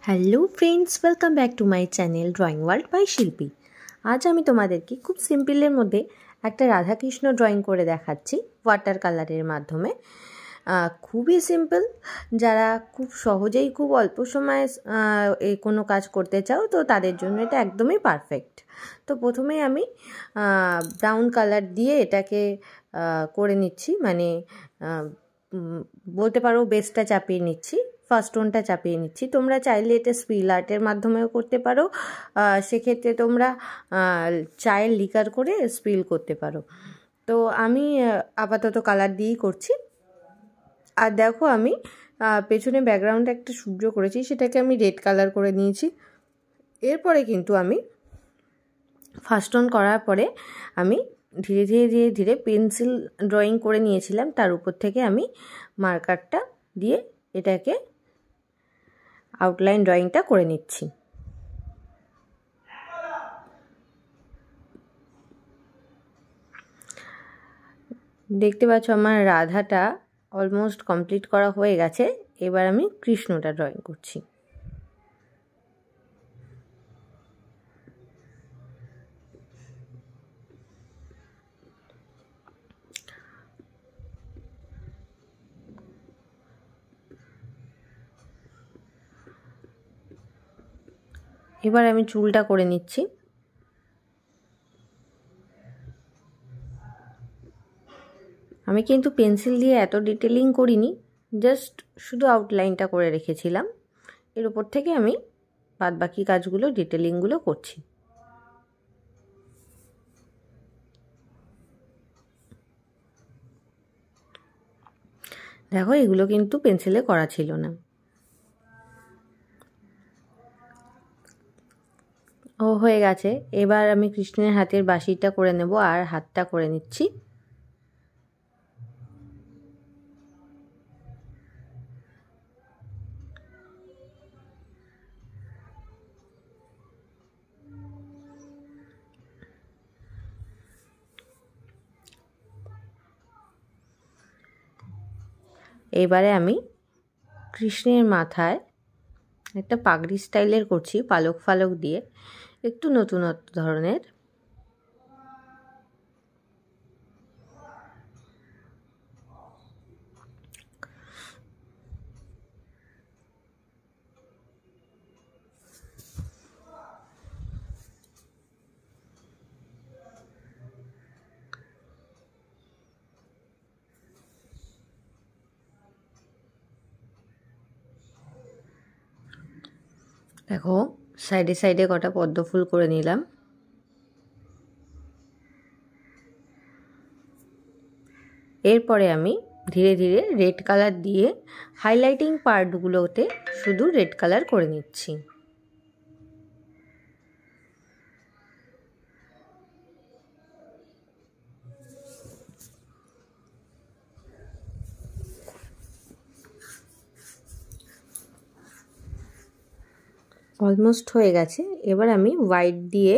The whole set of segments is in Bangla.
Hello friends, welcome back to my channel drawing world by Shilpi. আজ আমি তোমাদেরকে খুব সিম্পলের মধ্যে একটা রাধাকৃষ্ণ ড্রয়িং করে দেখাচ্ছি ওয়াটার কালারের মাধ্যমে। খুবই সিম্পল, যারা খুব সহজেই খুব অল্প সময়ে কোনো কাজ করতে চাও তো তাদের জন্য এটা একদমই পারফেক্ট। তো প্রথমে আমি ব্রাউন কালার দিয়ে এটাকে করে নিচ্ছি, মানে বলতে পারো বেসটা চাপিয়ে নিচ্ছি, ফার্স্ট টোনটা চাপিয়ে নিচ্ছি। তোমরা চাইলে এটা স্পিল আর্টের মাধ্যমেও করতে পারো, সেক্ষেত্রে তোমরা চায়ের লিকার করে স্পিল করতে পারো। তো আমি আপাতত কালার দিয়েই করছি। আর দেখো, আমি পেছনে ব্যাকগ্রাউন্ডে একটা সূর্য করেছি, সেটাকে আমি রেড কালার করে নিয়েছি। এরপরে কিন্তু আমি ফার্স্ট টোন করার পরে আমি ধীরে ধীরে ধীরে ধীরে পেন্সিল ড্রয়িং করে নিয়েছিলাম, তার উপর থেকে আমি মার্কারটা দিয়ে এটাকে আউটলাইন ড্রয়িংটা করে নিচ্ছি। দেখতে পাচ্ছ আমার রাধাটা অলমোস্ট কমপ্লিট করা হয়ে গেছে। এবার আমি কৃষ্ণটা ড্রয়িং করছি। এবার আমি চুলটা করে নিচ্ছি। আমি কিন্তু পেন্সিল দিয়ে এত ডিটেলিং করিনি, জাস্ট শুধু আউটলাইনটা করে রেখেছিলাম। এর উপর থেকে আমি বাদবাকি কাজগুলো ডিটেলিংগুলো করছি। দেখো, এগুলো কিন্তু পেন্সিলে করা ছিল না। ও হয়ে গেছে। এবার আমি কৃষ্ণের হাতের বাঁশিটা করে নেব আর হাতটা করে নিচ্ছি। এবারে আমি কৃষ্ণের মাথায় একটা পাগড়ি স্টাইলের করছি, পালক ফালক দিয়ে, একটু নতুনত্ব ধরনের। দেখো, সাইডে সাইডে কটা পদ্ম ফুল করে নিলাম। এরপরে আমি ধীরে ধীরে রেড কালার দিয়ে হাইলাইটিং পার্টগুলোতে শুধু রেড কালার করে নিচ্ছি। অলমোস্ট হয়ে গেছে। এবার আমি হোয়াইট দিয়ে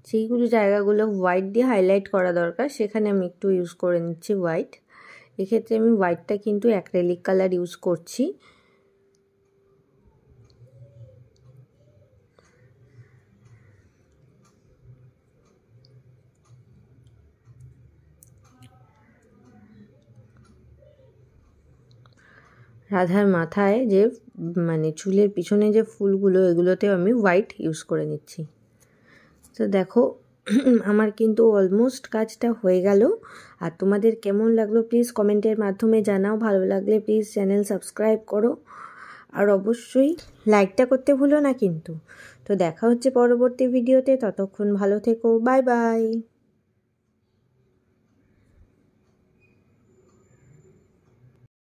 যেইগুলো জায়গাগুলো হোয়াইট দিয়ে হাইলাইট করা দরকার সেখানে আমি একটু ইউজ করে নিচ্ছি হোয়াইট। এক্ষেত্রে আমি হোয়াইটটা কিন্তু অ্যাক্রিলিক কালার ইউজ করছি। রাধার মাথায় যে মানে চুলের পিছনে যে ফুলগুলো, এগুলোতেও আমি হোয়াইট ইউজ করে নিচ্ছি। তো দেখো, আমার কিন্তু অলমোস্ট কাজটা হয়ে গেল। আর তোমাদের কেমন লাগলো প্লিজ কমেন্টের মাধ্যমে জানাও। ভালো লাগলে প্লিজ চ্যানেল সাবস্ক্রাইব করো, আর অবশ্যই লাইকটা করতে ভুলো না কিন্তু। তো দেখা হচ্ছে পরবর্তী ভিডিওতে, ততক্ষণ ভালো থেকো, বাই বাই।